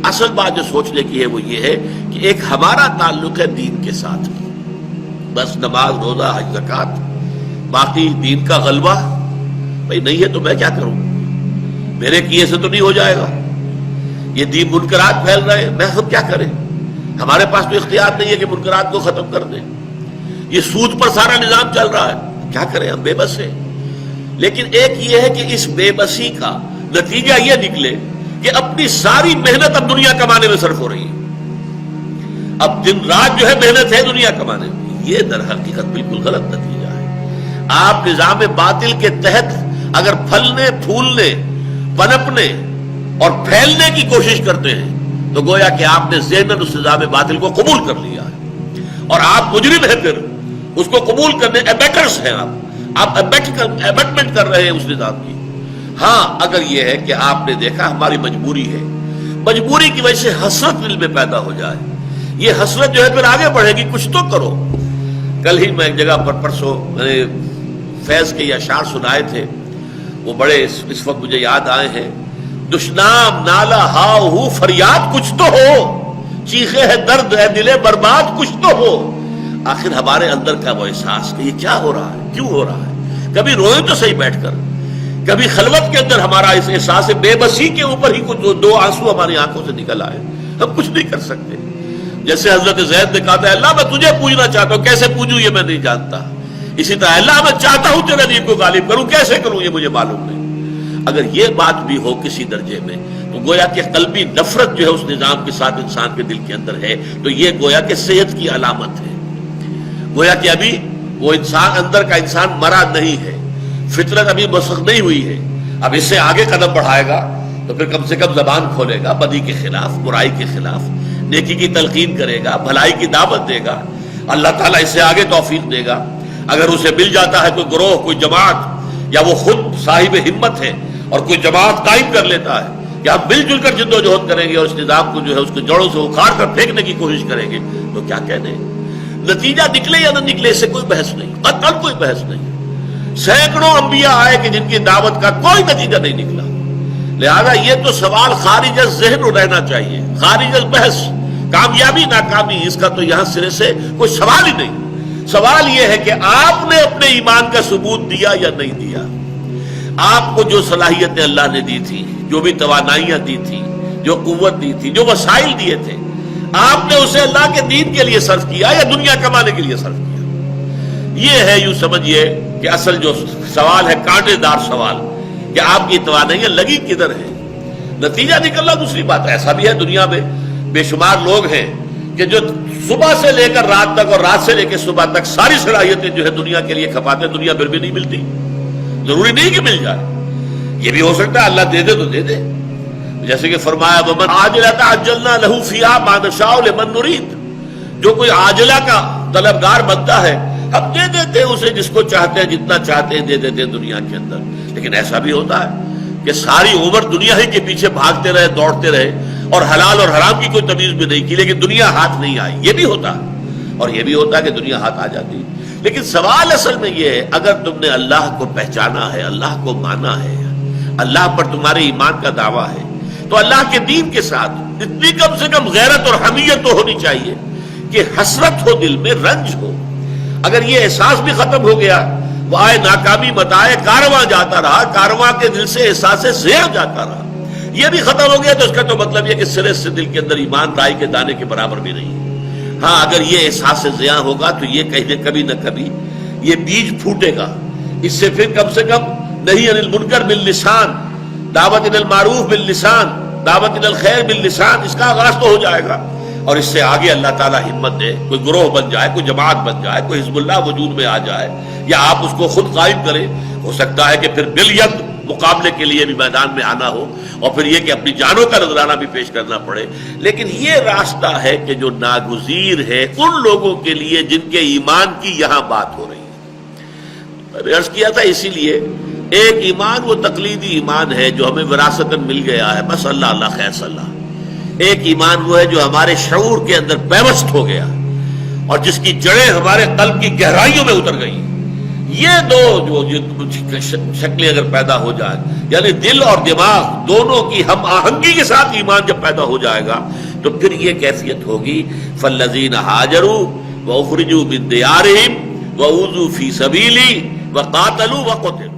اصل بات جو سوچنے کی ہے وہ یہ ہے کہ ایک ہمارا تعلق ہے دین کے ساتھ، بس نماز روزہ حج زکوٰۃ، باقی دین کا غلبہ بھائی نہیں ہے تو میں کیا کروں، میرے کیے سے تو نہیں ہو جائے گا، یہ دین منکرات پھیل رہے ہیں، میں ہم کیا کریں، ہمارے پاس تو اختیار نہیں ہے کہ منکرات کو ختم کر دیں، یہ سود پر سارا نظام چل رہا ہے، کیا کریں، ہم بے بس ہیں۔ لیکن ایک یہ ہے کہ اس بے بسی کا نتیجہ یہ نکلے کہ اپنی ساری محنت اب دنیا کمانے میں صرف ہو رہی ہے، اب دن رات جو ہے محنت ہے دنیا کمانے میں، یہ در حقیقت بالکل غلط نتیجہ ہے۔ آپ نظام باطل کے تحت اگر پھلنے پھولنے پنپنے اور پھیلنے کی کوشش کرتے ہیں تو گویا کہ آپ نے ذہناً اس نظام باطل کو قبول کر لیا ہے، اور آپ مجرم ہیں، پھر اس کو قبول کرنے ایبیٹرز ہیں، آپ ایبیٹمنٹ کر رہے ہیں اس نظام کی۔ ہاں اگر یہ ہے کہ آپ نے دیکھا ہماری مجبوری ہے، مجبوری کی وجہ سے حسرت دل میں پیدا ہو جائے، یہ حسرت جو ہے پھر آگے بڑھے گی، کچھ تو کرو۔ کل ہی میں ایک جگہ پر پرسوں میں نے فیض کے یہ اشعار سنائے تھے، وہ بڑے اس وقت مجھے یاد آئے ہیں۔ دشنام نالا ہاؤ ہو فریاد کچھ تو ہو، چیخے ہے درد ہے دلے برباد کچھ تو ہو۔ آخر ہمارے اندر کا وہ احساس کہ یہ کیا ہو رہا ہے، کیوں ہو رہا ہے، کبھی روئے تو صحیح بیٹھ کر، کبھی خلوت کے اندر ہمارا اس احساس بے بسی کے اوپر ہی کچھ دو آنسو ہماری آنکھوں سے نکل آئے، ہم کچھ نہیں کر سکتے۔ جیسے حضرت زید نے کہا تھا اللہ میں تجھے پوجنا چاہتا ہوں، کیسے پوجوں یہ میں نہیں جانتا، اسی طرح اللہ میں چاہتا ہوں تیرے دین کو غالب کروں، کیسے کروں یہ مجھے معلوم نہیں۔ اگر یہ بات بھی ہو کسی درجے میں تو گویا کہ قلبی نفرت جو ہے اس نظام کے ساتھ انسان کے دل کے اندر ہے، تو یہ گویا کہ صحت کی علامت ہے، گویا کہ ابھی وہ انسان اندر کا انسان مرا نہیں ہے، فطرت ابھی مسخ نہیں ہوئی ہے۔ اب اس سے آگے قدم بڑھائے گا تو پھر کم سے کم زبان کھولے گا، بدی کے خلاف، برائی کے خلاف، نیکی کی تلقین کرے گا، بھلائی کی دعوت دے گا، اللہ تعالیٰ اس سے آگے توفیق دے گا۔ اگر اسے مل جاتا ہے کوئی گروہ، کوئی جماعت، یا وہ خود صاحب ہمت ہے اور کوئی جماعت قائم کر لیتا ہے کہ ہم مل جل کر جد و جہد کریں گے اور اس نظام کو جو ہے اس کے جڑوں سے اکھاڑ کر پھینکنے کی کوشش کریں گے، تو کیا کہنے، نتیجہ نکلے یا نہ نکلے اس سے کوئی بحث نہیں، قطعاً کوئی بحث نہیں۔ سینکڑوں انبیاء آئے کہ جن کی دعوت کا کوئی نتیجہ نہیں نکلا، لہذا یہ تو سوال خارج از ذہن رہنا چاہیے، خارج از بحث، کامیابی ناکامی اس کا تو یہاں سرے سے کوئی سوال ہی نہیں۔ سوال یہ ہے کہ آپ نے اپنے ایمان کا ثبوت دیا یا نہیں دیا، آپ کو جو صلاحیتیں اللہ نے دی تھی، جو بھی توانائیاں دی تھی، جو قوت دی تھی، جو وسائل دیے تھے، آپ نے اسے اللہ کے دین کے لیے صرف کیا یا دنیا کمانے کے لیے صرف کیا؟ یہ ہے یوں سمجھیے کہ اصل جو سوال ہے، کانٹے دار سوال، کہ آپ کی توانائیاں لگی کدھر ہے، نتیجہ نکلنا دوسری بات۔ ایسا بھی ہے دنیا میں بے شمار لوگ ہیں کہ جو صبح سے لے کر رات تک اور رات سے لے کے صبح تک ساری صلاحیتیں جو ہے دنیا کے لیے کھپاتے، دنیا پھر بھی نہیں ملتی، ضروری نہیں کہ مل جائے، یہ بھی ہو سکتا ہے اللہ دے دے تو دے دے، جیسے کہ فرمایا وَمَنْ عَاجِلَةَ عَجَّلْنَا لَهُ فِيهَا مَا نَشَاءُ لِمَن نُرِيدُ، جو کوئی عاجلہ کا طلبگار بنتا ہے ہم دے دیتے اسے جس کو چاہتے ہیں، جتنا چاہتے ہیں دے دیتے ہیں دنیا کے اندر۔ لیکن ایسا بھی ہوتا ہے کہ ساری عمر دنیا ہی کے پیچھے بھاگتے رہے، دوڑتے رہے، اور حلال اور حرام کی کوئی تمیز بھی نہیں کی، لیکن دنیا ہاتھ نہیں آئی، یہ بھی ہوتا ہے۔ اور یہ بھی ہوتا ہے کہ دنیا ہاتھ آ جاتی۔ لیکن سوال اصل میں یہ ہے، اگر تم نے اللہ کو پہچانا ہے، اللہ کو مانا ہے، اللہ پر تمہارے ایمان کا دعویٰ ہے، تو اللہ کے دین کے ساتھ اتنی کم سے کم غیرت اور حمیت تو ہونی چاہیے کہ حسرت ہو، دل میں رنج ہو۔ اگر یہ احساس بھی ختم ہو گیا، وہ آئے ناکامی بتائے کارواں جاتا رہا، کارواں کے دل سے احساس زیر جاتا رہا، یہ بھی ختم ہو گیا، تو اس کا تو مطلب یہ کہ سرے سے دل کے اندر ایمان رائی کے دانے کے برابر بھی نہیں ہے۔ ہاں اگر یہ احساس زیاں ہوگا تو یہ کہیں کبھی نہ کبھی یہ بیج پھوٹے گا، اس سے پھر کم سے کم نہی عن المنکر باللسان، دعوت الی المعروف باللسان، دعوت الی الخیر باللسان، اس کا آغاز تو ہو جائے گا، اور اس سے آگے اللہ تعالیٰ ہمت دے، کوئی گروہ بن جائے، کوئی جماعت بن جائے، کوئی حزب اللہ وجود میں آ جائے، یا آپ اس کو خود قائم کریں۔ ہو سکتا ہے کہ پھر بالید مقابلے کے لیے بھی میدان میں آنا ہو، اور پھر یہ کہ اپنی جانوں کا نذرانہ بھی پیش کرنا پڑے، لیکن یہ راستہ ہے کہ جو ناگزیر ہے ان لوگوں کے لیے جن کے ایمان کی یہاں بات ہو رہی ہے۔ میں نے عرض کیا تھا اسی لیے ایک ایمان وہ تقلیدی ایمان ہے جو ہمیں وراثتاً مل گیا ہے، بس اللہ اللہ خیر صلی اللہ۔ ایک ایمان وہ ہے جو ہمارے شعور کے اندر پیوست ہو گیا اور جس کی جڑیں ہمارے قلب کی گہرائیوں میں اتر گئی، یہ دو جو شکلیں اگر پیدا ہو جائیں، یعنی دل اور دماغ دونوں کی ہم آہنگی کے ساتھ ایمان جب پیدا ہو جائے گا تو پھر یہ کیفیت ہوگی فالذین ہاجروا واخرجوا من دیارہم وأوذوا فی سبیلی وقاتلوا وقتلوا.